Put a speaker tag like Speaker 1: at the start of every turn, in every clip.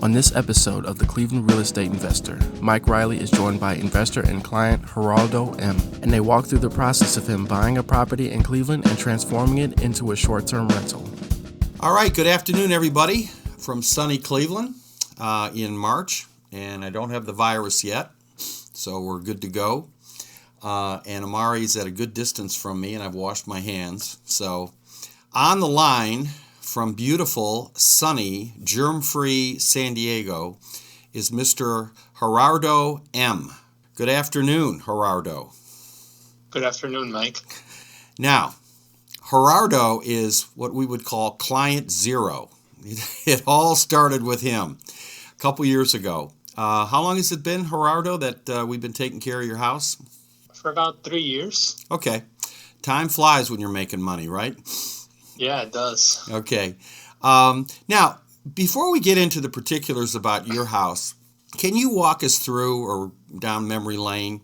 Speaker 1: On this episode of The Cleveland Real Estate Investor, Mike Reilly is joined by investor and client Geraldo M, and they walk through the process of him buying a property in Cleveland and transforming it into a short-term rental.
Speaker 2: All right, good afternoon, everybody, from sunny Cleveland in March, and I don't have the virus yet, so we're good to go. And Amari's at a good distance from me, and I've washed my hands. So on the line from beautiful, sunny, germ-free San Diego is Mr. Gerardo M. Good afternoon, Gerardo.
Speaker 3: Good afternoon, Mike.
Speaker 2: Now, Gerardo is what we would call client zero. It all started with him a couple years ago. How long has it been, Gerardo, that we've been taking care of your house?
Speaker 3: For about 3 years.
Speaker 2: Okay. Time flies when you're making money, right?
Speaker 3: Yeah, it does.
Speaker 2: Okay. Now, before we get into the particulars about your house, can you walk us through or down memory lane?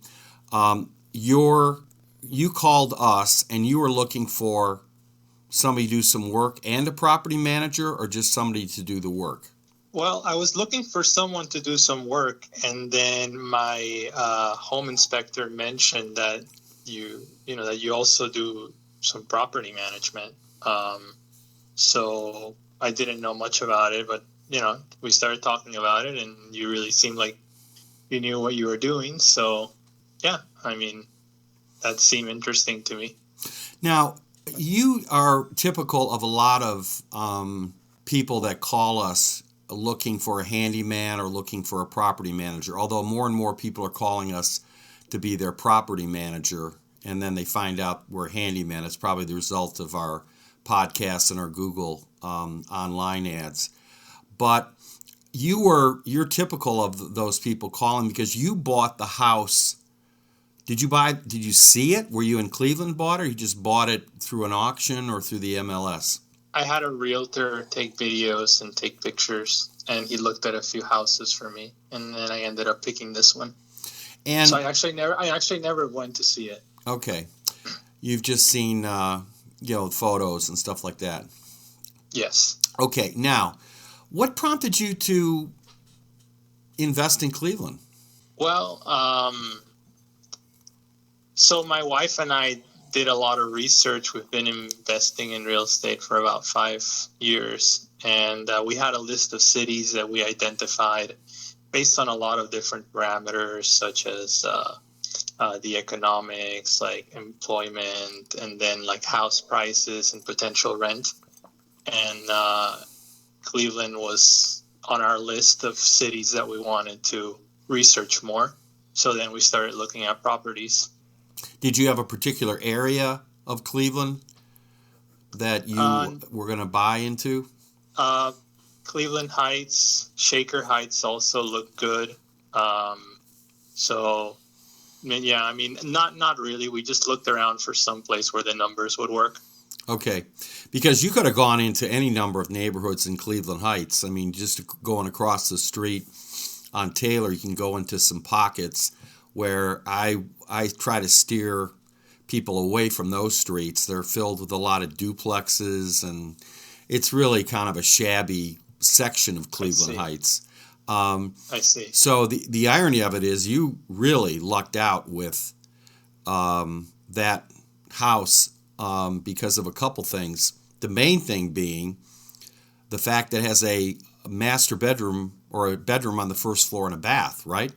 Speaker 2: You called us and you were looking for somebody to do some work and a property manager, or just somebody to do the work?
Speaker 3: Well, I was looking for someone to do some work, and then my home inspector mentioned that you also do some property management. So I didn't know much about it, but we started talking about it, and you really seemed like you knew what you were doing. So yeah, that seemed interesting to me.
Speaker 2: Now, you are typical of a lot of people that call us looking for a handyman or looking for a property manager, although more and more people are calling us to be their property manager, and then they find out we're a handyman. It's probably the result of our podcasts and our Google online ads. But you're typical of those people calling because you bought the house. Did you see it? Were you in Cleveland bought it, or you just bought it through an auction or through the MLS?
Speaker 3: I had a realtor take videos and take pictures, and he looked at a few houses for me, and then I ended up picking this one. And so I actually never went to see it.
Speaker 2: Okay, you've just seen photos and stuff like that.
Speaker 3: Yes.
Speaker 2: Okay, now, what prompted you to invest in Cleveland?
Speaker 3: Well, so my wife and I did a lot of research. We've been investing in real estate for about 5 years, and we had a list of cities that we identified based on a lot of different parameters, such as the economics, like employment, and then like house prices and potential rent. And Cleveland was on our list of cities that we wanted to research more. So then we started looking at properties.
Speaker 2: Did you have a particular area of Cleveland that you were going to buy into?
Speaker 3: Cleveland Heights, Shaker Heights also look good. Not really. We just looked around for some place where the numbers would work.
Speaker 2: Okay, because you could have gone into any number of neighborhoods in Cleveland Heights. Just going across the street on Taylor, you can go into some pockets where I try to steer people away from those streets. They're filled with a lot of duplexes, and it's really kind of a shabby section of Cleveland Heights.
Speaker 3: I see.
Speaker 2: So the irony of it is you really lucked out with that house because of a couple things. The main thing being the fact that it has a master bedroom or a bedroom on the first floor and a bath, right?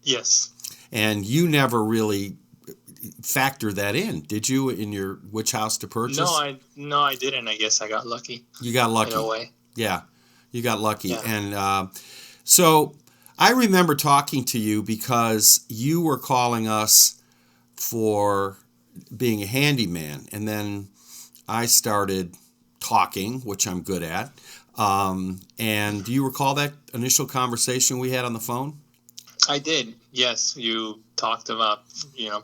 Speaker 3: Yes.
Speaker 2: And you never really factored that in, did you, in your which house to purchase?
Speaker 3: No, I didn't. I guess I got lucky.
Speaker 2: You got lucky.
Speaker 3: In a way.
Speaker 2: Yeah, you got lucky.
Speaker 3: Yeah.
Speaker 2: And so I remember talking to you because you were calling us for being a handyman. And then I started talking, which I'm good at. And do you recall that initial conversation we had on the phone?
Speaker 3: I did. Yes, you talked about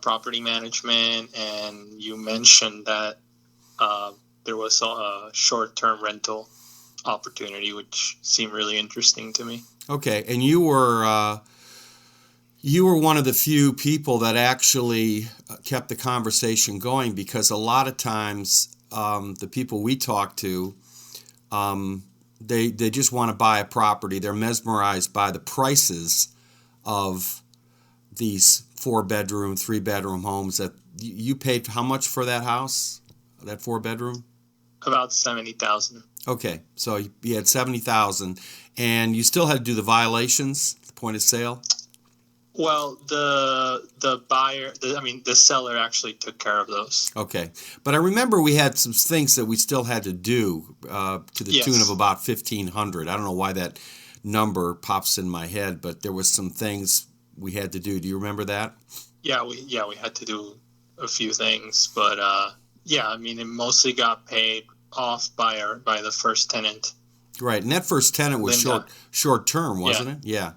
Speaker 3: property management, and you mentioned that there was a short-term rental opportunity, which seemed really interesting to me.
Speaker 2: Okay, and you were one of the few people that actually kept the conversation going, because a lot of times the people we talk to They just want to buy a property. They're mesmerized by the prices of these 4-bedroom, 3-bedroom homes. That you paid how much for that house, that 4-bedroom?
Speaker 3: About 70,000.
Speaker 2: Okay, so you had 70,000, and you still had to do the violations, the point of sale.
Speaker 3: Well, the buyer, the seller actually took care of those.
Speaker 2: Okay, but I remember we had some things that we still had to do to the tune of about 1,500. I don't know why that number pops in my head, but there was some things we had to do. Do you remember that?
Speaker 3: Yeah, we had to do a few things, but it mostly got paid off by the first tenant.
Speaker 2: Right, and that first tenant was short term, wasn't it? Yeah.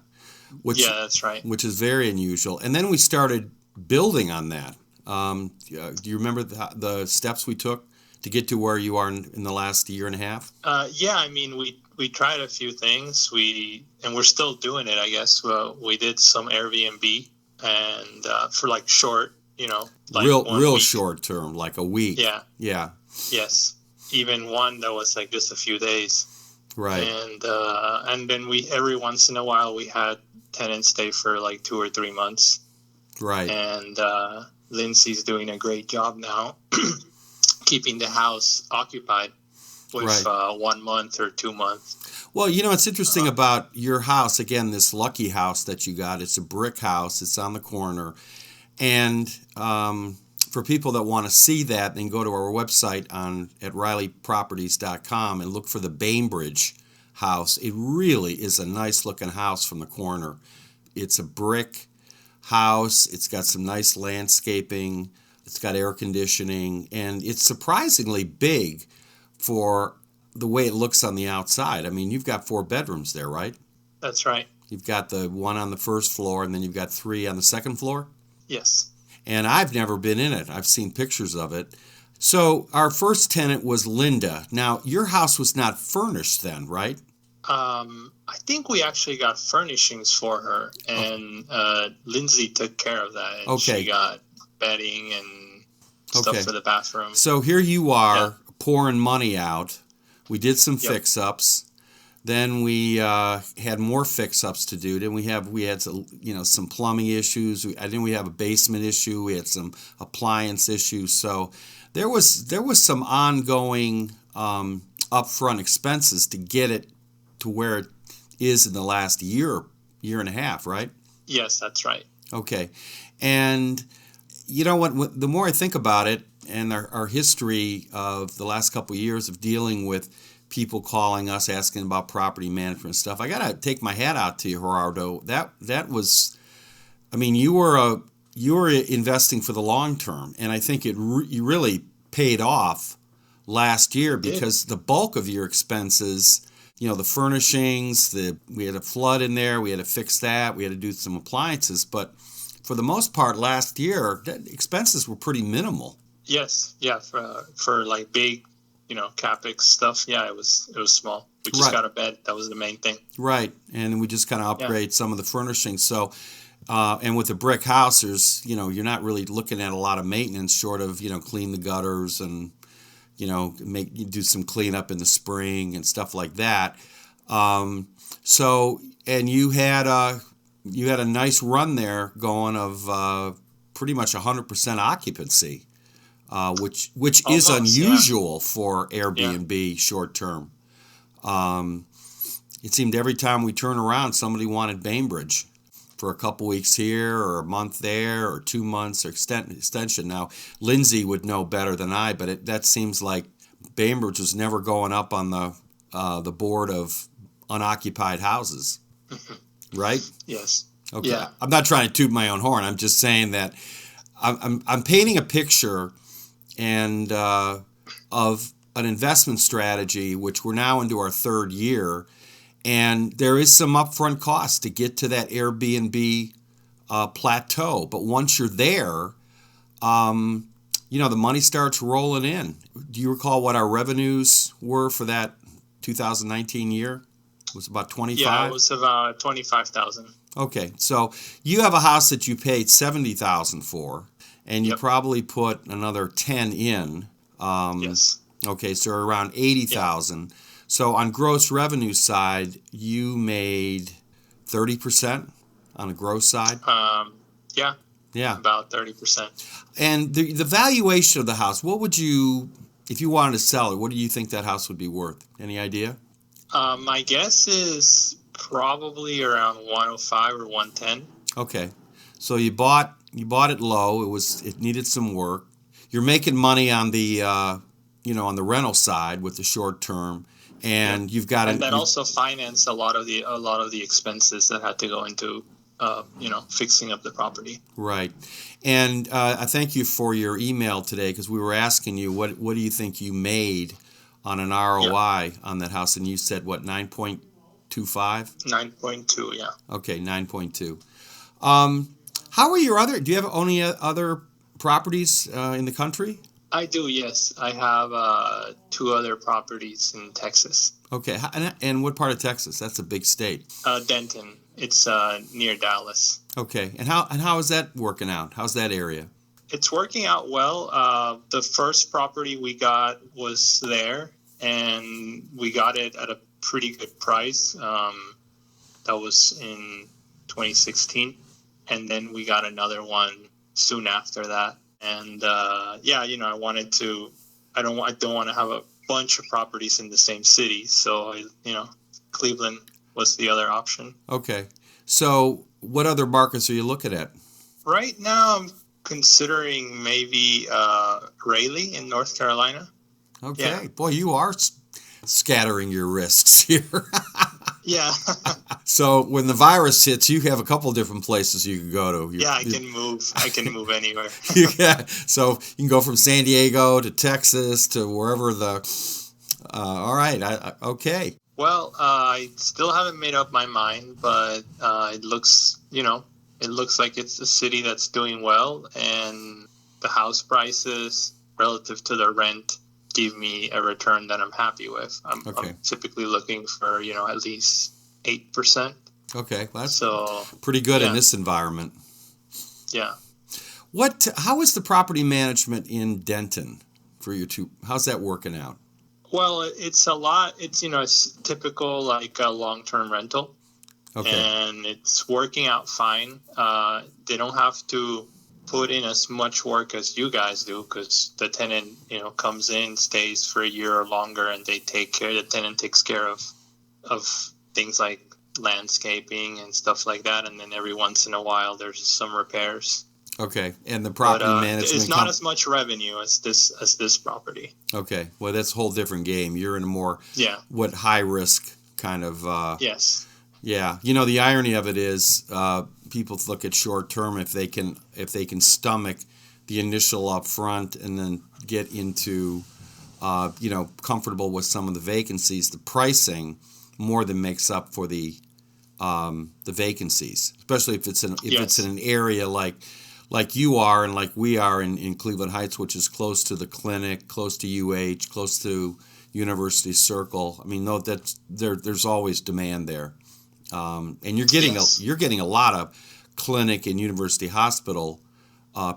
Speaker 3: That's right.
Speaker 2: Which is very unusual. And then we started building on that. Do you remember the steps we took to get to where you are in the last year and a half?
Speaker 3: We tried a few things. And we're still doing it, I guess. Well, we did some Airbnb, and for like short, like
Speaker 2: real
Speaker 3: week.
Speaker 2: short term, like a week.
Speaker 3: Yeah.
Speaker 2: Yeah.
Speaker 3: Yes. Even one that was like just a few days.
Speaker 2: Right.
Speaker 3: And then every once in a while we had tenants stay for like 2 or 3 months.
Speaker 2: Right.
Speaker 3: And Lindsay's doing a great job now keeping the house occupied with 1 month or 2 months.
Speaker 2: Well, it's interesting about your house, again, this lucky house that you got. It's a brick house. It's on the corner. And for people that want to see that, then go to our website at ReillyProperties.com and look for the Bainbridge house. It really is a nice looking house from the corner. It's a brick house. It's got some nice landscaping. It's got air conditioning, and it's surprisingly big for the way it looks on the outside. I mean, you've got 4 bedrooms there, right?
Speaker 3: That's right.
Speaker 2: You've got the one on the first floor, and then you've got 3 on the second floor?
Speaker 3: Yes.
Speaker 2: And I've never been in it. I've seen pictures of it. So our first tenant was Linda. Now, your house was not furnished then, right?
Speaker 3: I think we actually got furnishings for her, and Lindsay took care of that. And she got bedding and stuff for the bathroom.
Speaker 2: So here you are pouring money out. We did some fix-ups. Then we had more fix-ups to do. Then we had some plumbing issues. I think we have a basement issue. We had some appliance issues. So there was some ongoing upfront expenses to get it to where it is in the last year and a half, right?
Speaker 3: Yes, that's right.
Speaker 2: Okay, and you know what? The more I think about it, and our history of the last couple of years of dealing with people calling us asking about property management stuff, I gotta take my hat out to you, Gerardo. That was, you were investing for the long term, and I think you really paid off last year because the bulk of your expenses, the furnishings, we had a flood in there, we had to fix that, we had to do some appliances, but for the most part last year, expenses were pretty minimal.
Speaker 3: Yes, yeah, for like big, CapEx stuff, it was small. We just got a bed. That was the main thing. Right,
Speaker 2: and we just kind of upgrade some of the furnishings. So, and with the brick house, there's, you're not really looking at a lot of maintenance short of, clean the gutters and, do some cleanup in the spring and stuff like that. So, and you had a nice run there going of pretty much 100% occupancy. Which almost, is unusual for Airbnb short term. It seemed every time we turn around, somebody wanted Bainbridge for a couple weeks here or a month there or 2 months or extension. Now, Lindsay would know better than I, but that seems like Bainbridge was never going up on the board of unoccupied houses, right?
Speaker 3: Yes.
Speaker 2: Okay.
Speaker 3: Yeah.
Speaker 2: I'm not trying to toot my own horn. I'm just saying that I'm painting a picture and of an investment strategy, which we're now into our 3rd year, and there is some upfront cost to get to that Airbnb plateau. But once you're there, the money starts rolling in. Do you recall what our revenues were for that 2019 year? It was about 25?
Speaker 3: Yeah, it was about 25,000.
Speaker 2: Okay, so you have a house that you paid 70,000 for. And you probably put another 10 in.
Speaker 3: Yes.
Speaker 2: Okay, so around 80,000. So on gross revenue side, you made 30% on the gross side?
Speaker 3: Yeah.
Speaker 2: Yeah.
Speaker 3: About 30%.
Speaker 2: And the valuation of the house, what would you, if you wanted to sell it, what do you think that house would be worth? Any idea?
Speaker 3: My guess is probably around 105 or 110.
Speaker 2: Okay. So you bought it low. It needed some work. You're making money on the on the rental side with the short term, and you've got
Speaker 3: and that also financed a lot of the expenses that had to go into fixing up the property.
Speaker 2: Right. And I thank you for your email today, because we were asking you what do you think you made on an ROI on that house, and you said what, 9.25?
Speaker 3: 9.2, yeah.
Speaker 2: Okay, 9.2. How are your other? Do you have any other properties in the country?
Speaker 3: I do, yes. I have 2 other properties in Texas.
Speaker 2: Okay, and what part of Texas? That's a big state.
Speaker 3: Denton. It's near Dallas.
Speaker 2: Okay, and how is that working out? How's that area?
Speaker 3: It's working out well. The first property we got was there, and we got it at a pretty good price. That was in 2016, and then we got another one soon after that. And I wanted to. I don't want to have a bunch of properties in the same city, so Cleveland was the other option.
Speaker 2: Okay, so what other markets are you looking at?
Speaker 3: Right now, I'm considering maybe Reilly in North Carolina.
Speaker 2: Okay,
Speaker 3: yeah.
Speaker 2: Boy, you are scattering your risks here.
Speaker 3: Yeah.
Speaker 2: So when the virus hits, you have a couple different places you can go to.
Speaker 3: I can move. I can move anywhere.
Speaker 2: Yeah. So you can go from San Diego to Texas to wherever all right. Okay.
Speaker 3: Well, I still haven't made up my mind, but it looks like it's a city that's doing well, and the house prices relative to the rent give me a return that I'm happy with. I'm typically looking for, at least 8%.
Speaker 2: Okay, well, that's pretty good in this environment.
Speaker 3: Yeah.
Speaker 2: How is the property management in Denton for your two? How's that working out?
Speaker 3: Well, it's a lot. It's typical like a long-term rental. Okay. And it's working out fine. They don't have to put in as much work as you guys do, because the tenant, comes in, stays for a year or longer, and the tenant takes care of things like landscaping and stuff like that. And then every once in a while, there's some repairs.
Speaker 2: Okay, and the property management.
Speaker 3: It's not as much revenue as this property.
Speaker 2: Okay, well, that's a whole different game. You're in a more high risk kind of.
Speaker 3: Yes.
Speaker 2: Yeah, the irony of it is people look at short term if they can stomach the initial upfront and then get into comfortable with some of the vacancies. The pricing more than makes up for the vacancies, especially if it's in an area like you are and like we are in Cleveland Heights, which is close to the clinic, close to UH, close to University Circle. I mean, there's always demand there. And you're getting a lot of clinic and university hospital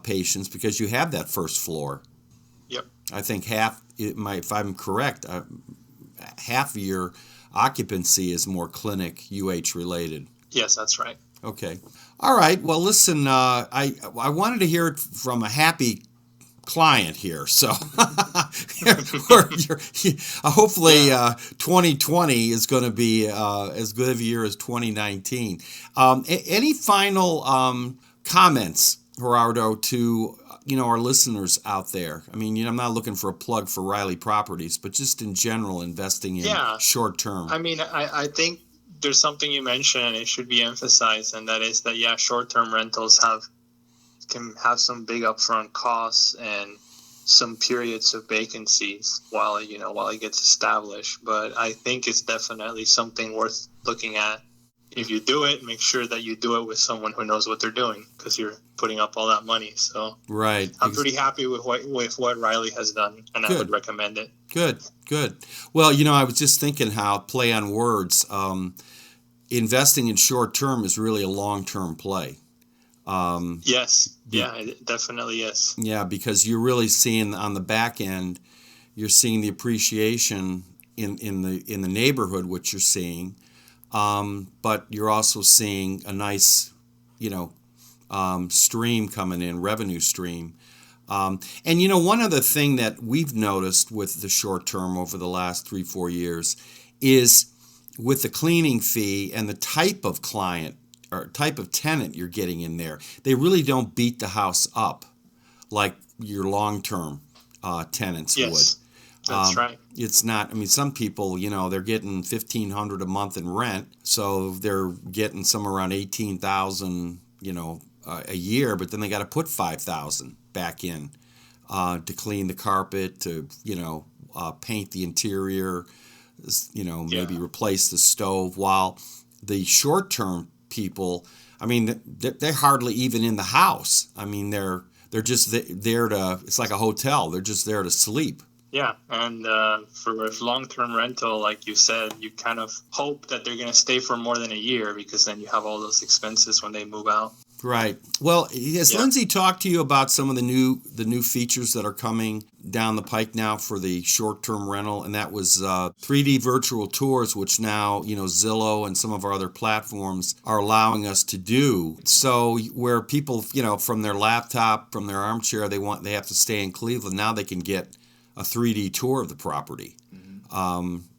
Speaker 2: patients because you have that first floor.
Speaker 3: Yep.
Speaker 2: I think if I'm correct, half of your occupancy is more clinic UH related.
Speaker 3: Yes, that's right.
Speaker 2: Okay. All right. Well, listen, I wanted to hear it from a happy client here, so hopefully 2020 is going to be as good of a year as 2019. Any final comments, Gerardo, to our listeners out there? I mean, I'm not looking for a plug for Reilly Properties, but just in general, investing in short term.
Speaker 3: I mean, I think there's something you mentioned, and it should be emphasized, and that is that short term rentals can have some big upfront costs and some periods of vacancies while it gets established. But I think it's definitely something worth looking at. If you do it, make sure that you do it with someone who knows what they're doing, because you're putting up all that money. So
Speaker 2: right,
Speaker 3: I'm pretty happy with what Reilly has done, and I would recommend it. Good.
Speaker 2: Well, I was just thinking how play on words. Investing in short term is really a long term play.
Speaker 3: Yes. Yeah, it definitely is.
Speaker 2: Yeah, because you're really seeing on the back end, you're seeing the appreciation in the neighborhood, which you're seeing, but you're also seeing a nice, stream coming in, revenue stream. And one other thing that we've noticed with the short term over the last 3-4 years is with the cleaning fee and the type of client or type of tenant you're getting in there, they really don't beat the house up like your long-term tenants would.
Speaker 3: Yes, that's right.
Speaker 2: It's not. I mean, some people, they're getting $1,500 a month in rent, so they're getting somewhere around $18,000, a year. But then they got to put $5,000 back in to clean the carpet, to paint the interior, maybe replace the stove. While the short-term people, I mean, they're hardly even in the house. I mean, they're just there to. It's like a hotel. They're just there to sleep.
Speaker 3: Yeah, and for long-term rental, like you said, you kind of hope that they're going to stay for more than a year, because then you have all those expenses when they move out.
Speaker 2: Right. Well, has Lindsay talked to you about some of the new features that are coming down the pike now for the short-term rental? And that was 3D virtual tours, which now, Zillow and some of our other platforms are allowing us to do. So where people, from their laptop, from their armchair, they have to stay in Cleveland, now they can get a 3D tour of the property,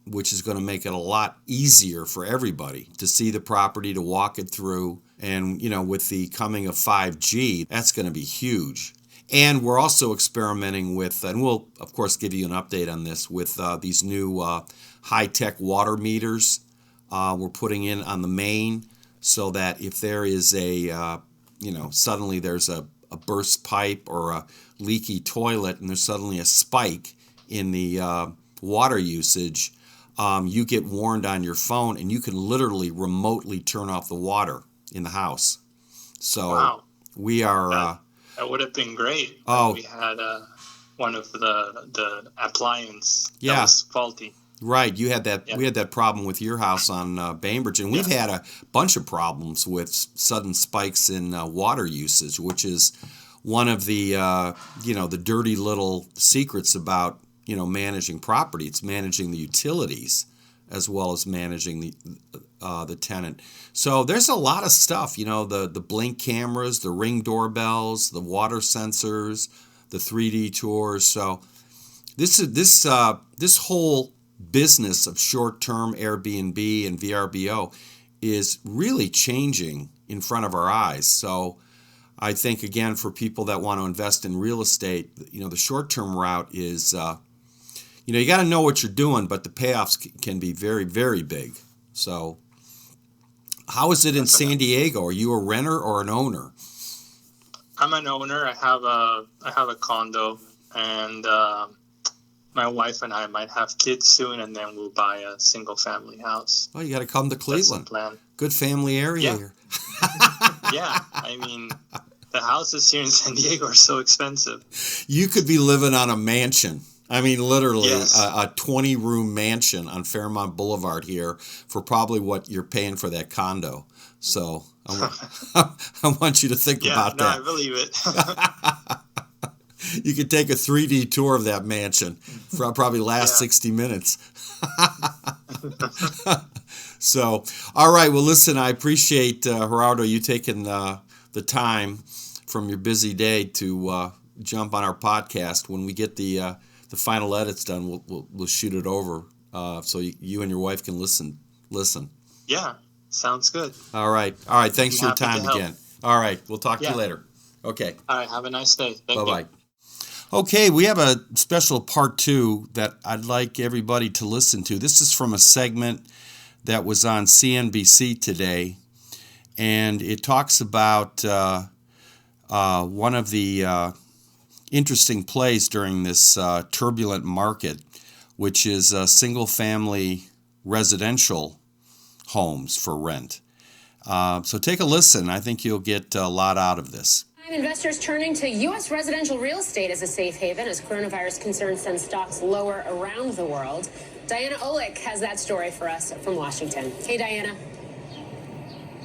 Speaker 2: which is going to make it a lot easier for everybody to see the property, to walk it through. And, with the coming of 5G, that's going to be huge. And we're also experimenting with, and we'll, of course, give you an update on this, with these new high-tech water meters we're putting in on the main, so that if there is suddenly there's a burst pipe or a leaky toilet and there's suddenly a spike in the water usage, you get warned on your phone, and you can literally remotely turn off the water in the house. So
Speaker 3: wow.
Speaker 2: We are...
Speaker 3: that would have been great. We had one of the appliance that was faulty.
Speaker 2: Right, you had that. Yeah. We had that problem with your house on Bainbridge, and we've had a bunch of problems with sudden spikes in water usage, which is one of the the dirty little secrets about managing property. It's managing the utilities as well as managing the tenant. So there's a lot of stuff. The Blink cameras, the Ring doorbells, the water sensors, the 3D tours. So this whole business of short-term Airbnb and VRBO is really changing in front of our eyes. So I think, again, for people that want to invest in real estate, the short-term route is, you got to know what you're doing, but the payoffs can be very, very big. So how is it in San Diego? Are you a renter or an owner?
Speaker 3: I'm an owner. I have a condo, and my wife and I might have kids soon, and then we'll buy a single-family house.
Speaker 2: Oh, you got to come to Cleveland.
Speaker 3: That's the plan.
Speaker 2: Good family area here.
Speaker 3: Yeah, I mean, the houses here in San Diego are so expensive.
Speaker 2: You could be living on a mansion. I mean, literally a 20-room mansion on Fairmont Boulevard here for probably what you're paying for that condo. So I want you to think about that.
Speaker 3: I believe it.
Speaker 2: You could take a 3D tour of that mansion for probably last 60 minutes. So, all right. Well, listen, I appreciate, Gerardo, you taking the time from your busy day to jump on our podcast. When we get the final edits done, we'll shoot it over so you and your wife can listen.
Speaker 3: Yeah, sounds good.
Speaker 2: All right. Thanks for your time again. All right. We'll talk to you later. Okay.
Speaker 3: All right. Have a nice day. Thank you.
Speaker 2: Bye-bye. Okay, we have a special part 2 that I'd like everybody to listen to. This is from a segment that was on CNBC today, and it talks about one of the interesting plays during this turbulent market, which is single-family residential homes for rent. So take a listen. I think you'll get a lot out of this.
Speaker 4: Investors turning to U.S. residential real estate as a safe haven as coronavirus concerns send stocks lower around the world. Diana Olick has that story for us from Washington. Hey, Diana.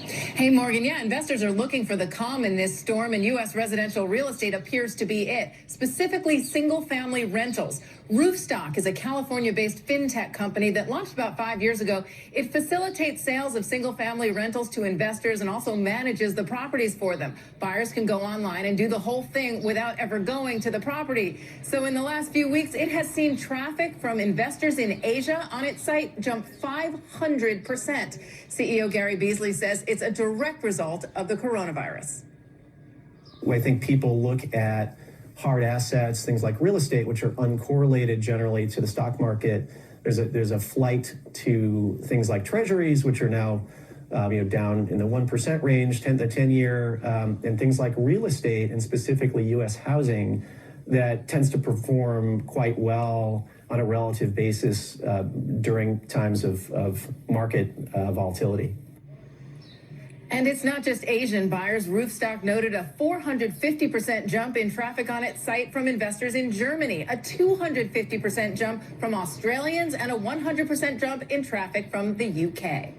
Speaker 5: Hey, Morgan. Yeah, investors are looking for the calm in this storm, and U.S. residential real estate appears to be it, specifically single-family rentals. Roofstock is a California-based fintech company that launched about 5 years ago. It facilitates sales of single-family rentals to investors and also manages the properties for them. Buyers can go online and do the whole thing without ever going to the property. So in the last few weeks, it has seen traffic from investors in Asia on its site jump 500%. CEO Gary Beasley says it's a direct result of the coronavirus.
Speaker 6: I think people look at hard assets, things like real estate, which are uncorrelated generally to the stock market. There's a flight to things like treasuries, which are now down in the 1% range, the 10-year, and things like real estate, and specifically U.S. housing, that tends to perform quite well on a relative basis during times of market volatility.
Speaker 5: And it's not just Asian buyers. Roofstock noted a 450% jump in traffic on its site from investors in Germany, a 250% jump from Australians, and a 100% jump in traffic from the UK.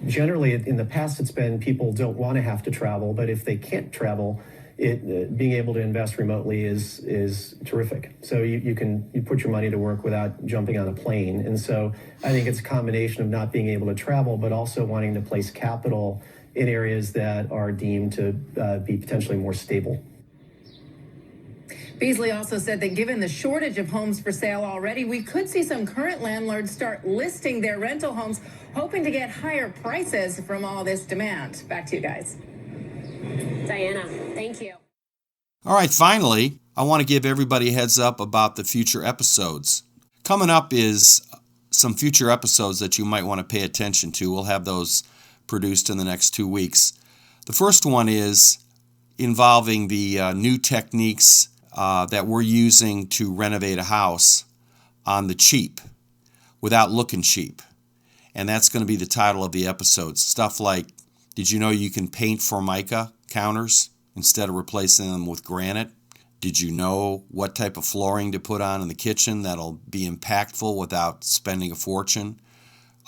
Speaker 6: Generally, in the past, it's been people don't want to have to travel, but if they can't travel, being able to invest remotely is terrific. So you put your money to work without jumping on a plane. And so I think it's a combination of not being able to travel, but also wanting to place capital in areas that are deemed to be potentially more stable.
Speaker 5: Beasley also said that given the shortage of homes for sale already, we could see some current landlords start listing their rental homes, hoping to get higher prices from all this demand. Back to you guys.
Speaker 4: Diana, thank you.
Speaker 2: All right, finally, I want to give everybody a heads up about the future episodes. Coming up is some future episodes that you might want to pay attention to. We'll have those produced in the next 2 weeks. The first one is involving the new techniques that we're using to renovate a house on the cheap, without looking cheap. And that's going to be the title of the episode. Stuff like, did you know you can paint Formica counters instead of replacing them with granite? Did you know what type of flooring to put on in the kitchen that'll be impactful without spending a fortune?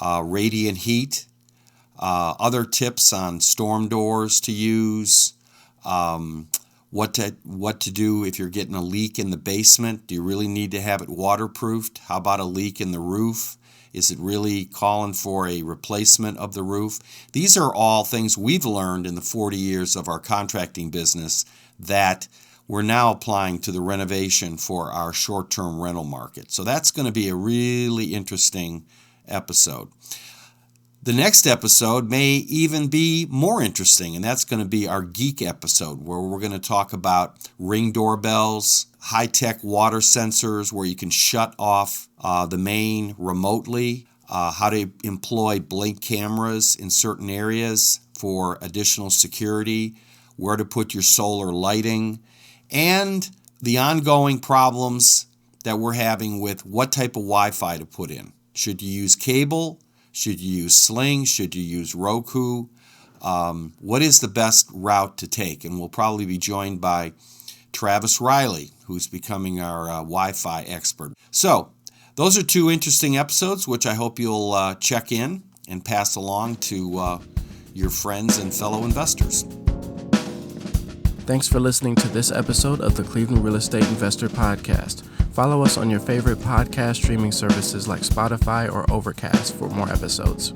Speaker 2: Radiant heat, other tips on storm doors to use, what to do if you're getting a leak in the basement. Do you really need to have it waterproofed? How about a leak in the roof? Is it really calling for a replacement of the roof? These are all things we've learned in the 40 years of our contracting business that we're now applying to the renovation for our short-term rental market. So that's going to be a really interesting episode. The next episode may even be more interesting, and that's going to be our geek episode, where we're going to talk about Ring doorbells, high-tech water sensors where you can shut off the main remotely, how to employ blink cameras in certain areas for additional security, where to put your solar lighting, and the ongoing problems that we're having with what type of Wi-Fi to put in. Should you use cable? Should you use Sling? Should you use Roku? What is the best route to take? And we'll probably be joined by Travis Reilly, who's becoming our Wi-Fi expert. So those are 2 interesting episodes, which I hope you'll check in and pass along to your friends and fellow investors.
Speaker 1: Thanks for listening to this episode of the Cleveland Real Estate Investor Podcast. Follow us on your favorite podcast streaming services like Spotify or Overcast for more episodes.